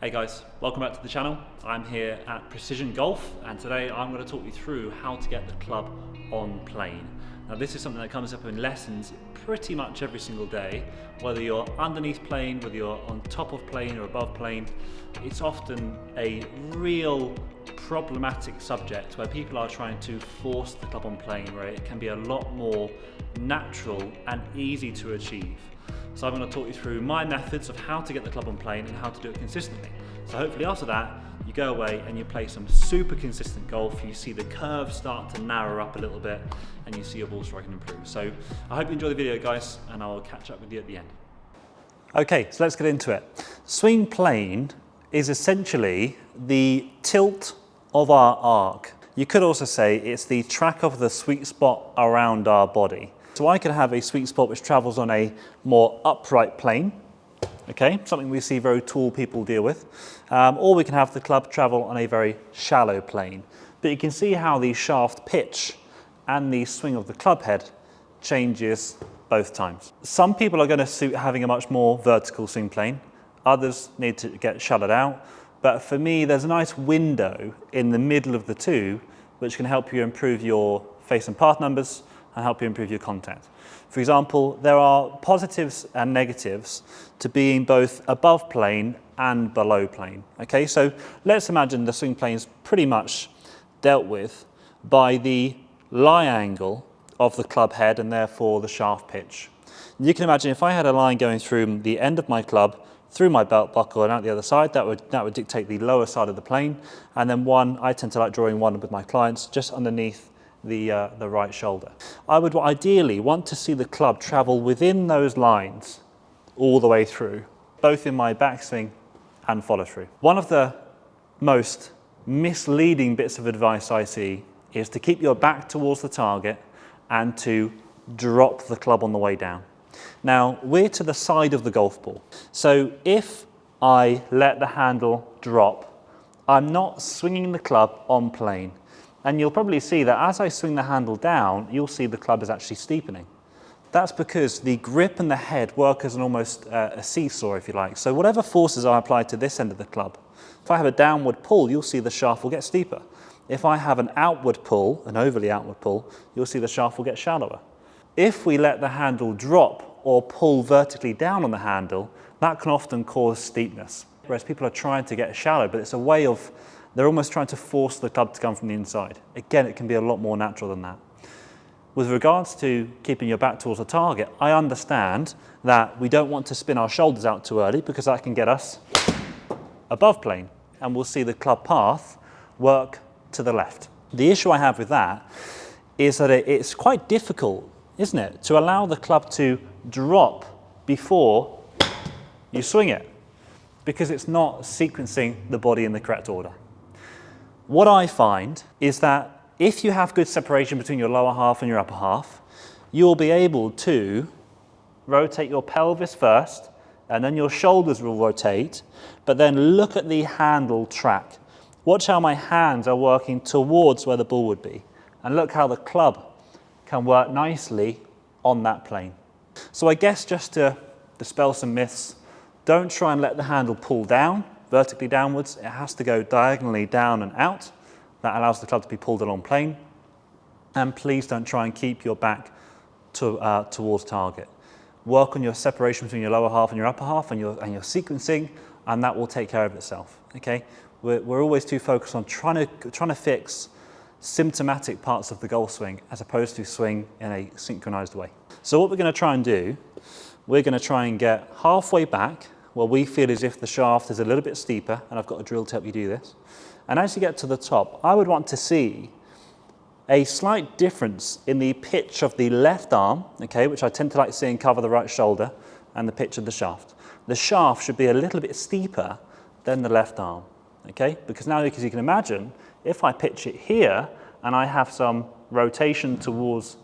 Hey guys, welcome back to the channel. I'm here at Precision Golf and today I'm going to talk you through how to get the club on plane. Now this is something that comes up in lessons pretty much every single day, whether you're underneath plane, whether you're on top of plane or above plane. It's often a real problematic subject where people are trying to force the club on plane, where it can be a lot more natural and easy to achieve. So I'm going to talk you through my methods of how to get the club on plane and how to do it consistently. So hopefully after that, you go away and you play some super consistent golf. You see the curves start to narrow up a little bit and you see your ball striking improve. So I hope you enjoy the video, guys, and I'll catch up with you at the end. Okay, so let's get into it. Swing plane is essentially the tilt of our arc. You could also say it's the track of the sweet spot around our body. So I could have a sweet spot which travels on a more upright plane, okay, something we see very tall people deal with, or we can have the club travel on a very shallow plane. But you can see how the shaft pitch and the swing of the club head changes both times. Some people are going to suit having a much more vertical swing plane, others need to get shallowed out, but for me there's a nice window in the middle of the two which can help you improve your face and path numbers and help you improve your contact. For example, there are positives and negatives to being both above plane and below plane. Okay, so let's imagine the swing plane is pretty much dealt with by the lie angle of the club head and therefore the shaft pitch. And you can imagine if I had a line going through the end of my club, through my belt buckle and out the other side, that would dictate the lower side of the plane. And then one, I tend to like drawing one with my clients just underneath the right shoulder. I would ideally want to see the club travel within those lines all the way through, both in my backswing and follow through. One of the most misleading bits of advice I see is to keep your back towards the target and to drop the club on the way down. Now we're to the side of the golf ball, so if I let the handle drop, I'm not swinging the club on plane. And you'll probably see that as I swing the handle down, you'll see the club is actually steepening. That's because the grip and the head work as almost a seesaw, if you like. So whatever forces I apply to this end of the club, if I have a downward pull, you'll see the shaft will get steeper. If I have an outward pull, an overly outward pull, you'll see the shaft will get shallower. If we let the handle drop or pull vertically down on the handle, that can often cause steepness. Whereas people are trying to get shallow, but it's a way of they're almost trying to force the club to come from the inside. Again, it can be a lot more natural than that. With regards to keeping your back towards the target, I understand that we don't want to spin our shoulders out too early because that can get us above plane and we'll see the club path work to the left. The issue I have with that is that it's quite difficult, isn't it, to allow the club to drop before you swing it because it's not sequencing the body in the correct order. What I find is that if you have good separation between your lower half and your upper half, you'll be able to rotate your pelvis first and then your shoulders will rotate, but then look at the handle track. Watch how my hands are working towards where the ball would be and look how the club can work nicely on that plane. So I guess just to dispel some myths, don't try and let the handle pull down, vertically downwards. It has to go diagonally down and out. That allows the club to be pulled along plane. And please don't try and keep your back towards target. Work on your separation between your lower half and your upper half and your sequencing, and that will take care of itself. Okay? We're always too focused on trying to fix symptomatic parts of the golf swing as opposed to swing in a synchronized way. So what we're going to try and do, we're going to try and get halfway back where we feel as if the shaft is a little bit steeper, and I've got a drill to help you do this. And as you get to the top, I would want to see a slight difference in the pitch of the left arm, okay, which I tend to like seeing cover the right shoulder, and the pitch of the shaft. The shaft should be a little bit steeper than the left arm, okay? Because now, as you can imagine, if I pitch it here and I have some rotation towards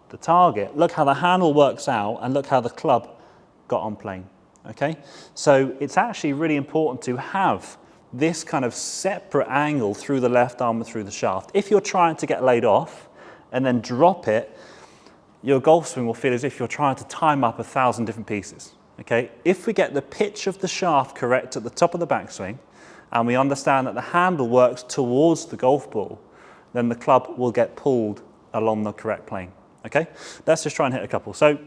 the target, look how the handle works out and look how the club got on plane. Okay, so it's actually really important to have this kind of separate angle through the left arm and through the shaft. If you're trying to get laid off and then drop it, your golf swing will feel as if you're trying to time up 1,000 different pieces. Okay, if we get the pitch of the shaft correct at the top of the backswing, and we understand that the handle works towards the golf ball, then the club will get pulled along the correct plane. Okay, let's just try and hit a couple. So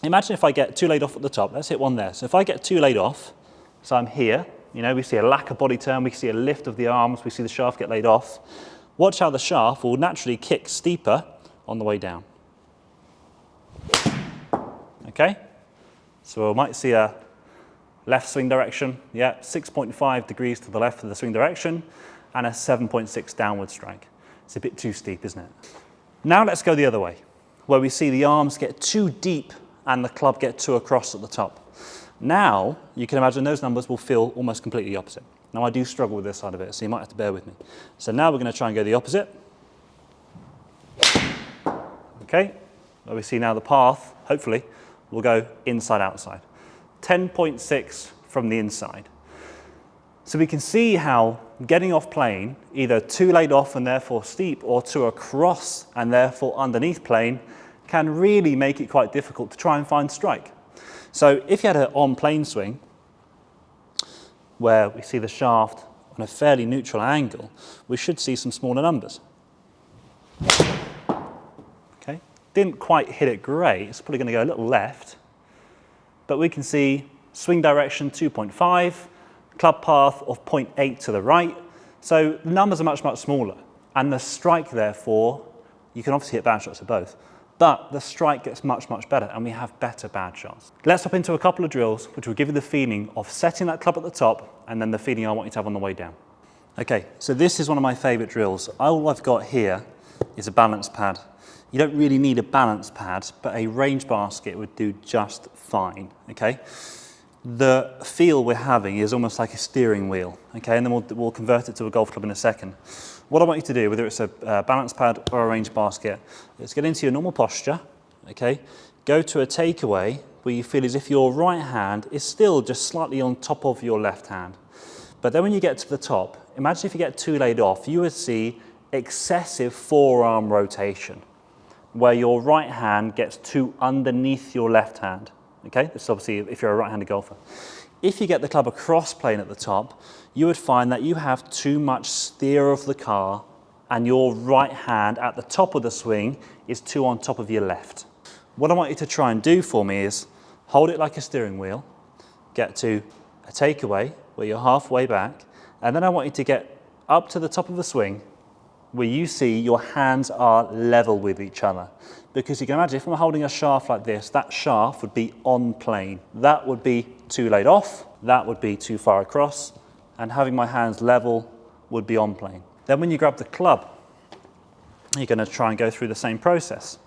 imagine if I get two laid off at the top. Let's hit one there. So if I get two laid off, so I'm here, you know, we see a lack of body turn, we see a lift of the arms, we see the shaft get laid off. Watch how the shaft will naturally kick steeper on the way down. Okay, so we might see a left swing direction, yeah, 6.5 degrees to the left of the swing direction, and a 7.6 downward strike. It's a bit too steep, isn't it? Now let's go the other way, where we see the arms get too deep and the club get too across at the top. Now, you can imagine those numbers will feel almost completely opposite. Now I do struggle with this side of it, so you might have to bear with me. So now we're going to try and go the opposite. Okay, where we see now the path, hopefully, will go inside outside. 10.6 from the inside. So we can see how getting off plane, either too laid off and therefore steep, or too across and therefore underneath plane, can really make it quite difficult to try and find strike. So if you had an on-plane swing, where we see the shaft on a fairly neutral angle, we should see some smaller numbers. Okay, didn't quite hit it great, it's probably going to go a little left, but we can see swing direction 2.5, club path of 0.8 to the right, so the numbers are much, much smaller, and the strike therefore, you can obviously hit bad shots of both, but the strike gets much, much better, and we have better bad shots. Let's hop into a couple of drills which will give you the feeling of setting that club at the top, and then the feeling I want you to have on the way down. Okay, so this is one of my favourite drills. All I've got here is a balance pad. You don't really need a balance pad, but a range basket would do just fine, okay? The feel we're having is almost like a steering wheel, okay? And then we'll convert it to a golf club in a second. What I want you to do, whether it's a balance pad or a range basket, is get into your normal posture, okay? Go to a takeaway where you feel as if your right hand is still just slightly on top of your left hand. But then when you get to the top, imagine if you get too laid off, you would see excessive forearm rotation, where your right hand gets too underneath your left hand. Okay, this is obviously if you're a right-handed golfer. If you get the club across plane at the top, you would find that you have too much steer of the car and your right hand at the top of the swing is too on top of your left. What I want you to try and do for me is hold it like a steering wheel, get to a takeaway where you're halfway back, and then I want you to get up to the top of the swing where you see your hands are level with each other. Because you can imagine if I'm holding a shaft like this, that shaft would be on plane. That would be too laid off, that would be too far across, and having my hands level would be on plane. Then when you grab the club, you're going to try and go through the same process.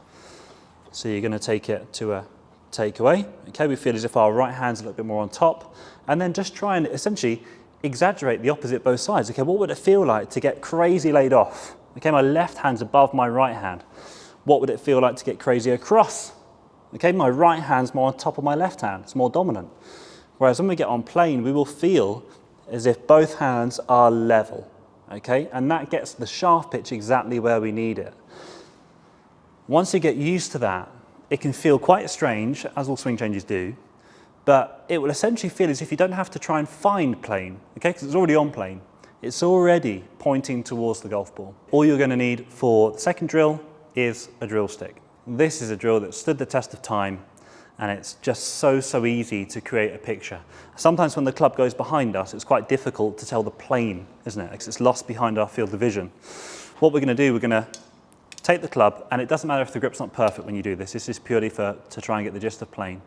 So you're going to take it to a takeaway. Okay, we feel as if our right hand's a little bit more on top, and then just try and essentially exaggerate the opposite both sides. Okay, what would it feel like to get crazy laid off? Okay, my left hand's above my right hand. What would it feel like to get crazy across? Okay, my right hand's more on top of my left hand. It's more dominant. Whereas when we get on plane, we will feel as if both hands are level. Okay, and that gets the shaft pitch exactly where we need it. Once you get used to that, it can feel quite strange, as all swing changes do, but it will essentially feel as if you don't have to try and find plane, okay, because it's already on plane. It's already pointing towards the golf ball. All you're going to need for the second drill is a drill stick. This is a drill that stood the test of time, and it's just so easy to create a picture. Sometimes when the club goes behind us, it's quite difficult to tell the plane, isn't it? Because it's lost behind our field of vision. What we're going to do, we're going to take the club, and it doesn't matter if the grip's not perfect when you do this. This is purely to try and get the gist of plane.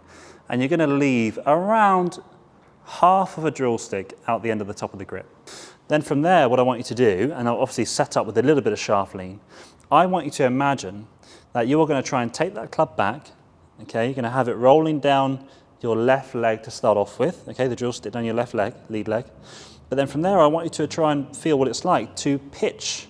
And you're going to leave around half of a drill stick out the end of the top of the grip. Then from there, what I want you to do, and I'll obviously set up with a little bit of shaft lean, I want you to imagine that you are going to try and take that club back. Okay, you're going to have it rolling down your left leg to start off with. Okay, the drill stick down your left leg, lead leg. But then from there, I want you to try and feel what it's like to pitch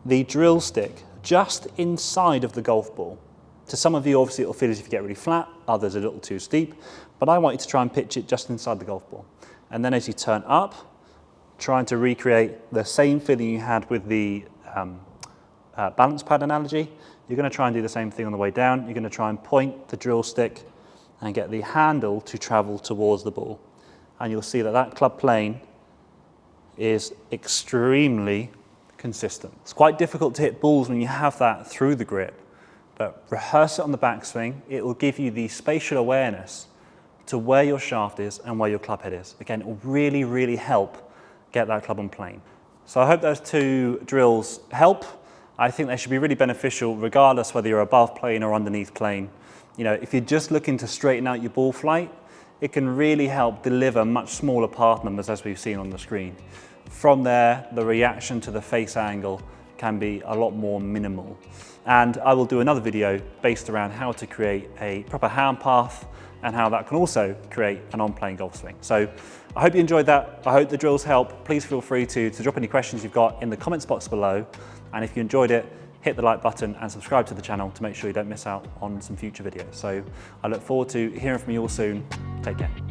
the drill stick just inside of the golf ball. To some of you, obviously, it'll feel as if you get really flat, others a little too steep, but I want you to try and pitch it just inside the golf ball. And then as you turn up, trying to recreate the same feeling you had with the balance pad analogy, you're going to try and do the same thing on the way down. You're going to try and point the drill stick and get the handle to travel towards the ball. And you'll see that that club plane is extremely consistent. It's quite difficult to hit balls when you have that through the grip, but rehearse it on the backswing. It will give you the spatial awareness to where your shaft is and where your club head is. Again, it will really, really help get that club on plane. So I hope those two drills help. I think they should be really beneficial regardless whether you're above plane or underneath plane. You know, if you're just looking to straighten out your ball flight, it can really help deliver much smaller path numbers as we've seen on the screen. From there, the reaction to the face angle can be a lot more minimal. And I will do another video based around how to create a proper hand path and how that can also create an on-plane golf swing. So I hope you enjoyed that. I hope the drills help. Please feel free to drop any questions you've got in the comments box below. And if you enjoyed it, hit the like button and subscribe to the channel to make sure you don't miss out on some future videos. So I look forward to hearing from you all soon. Take care.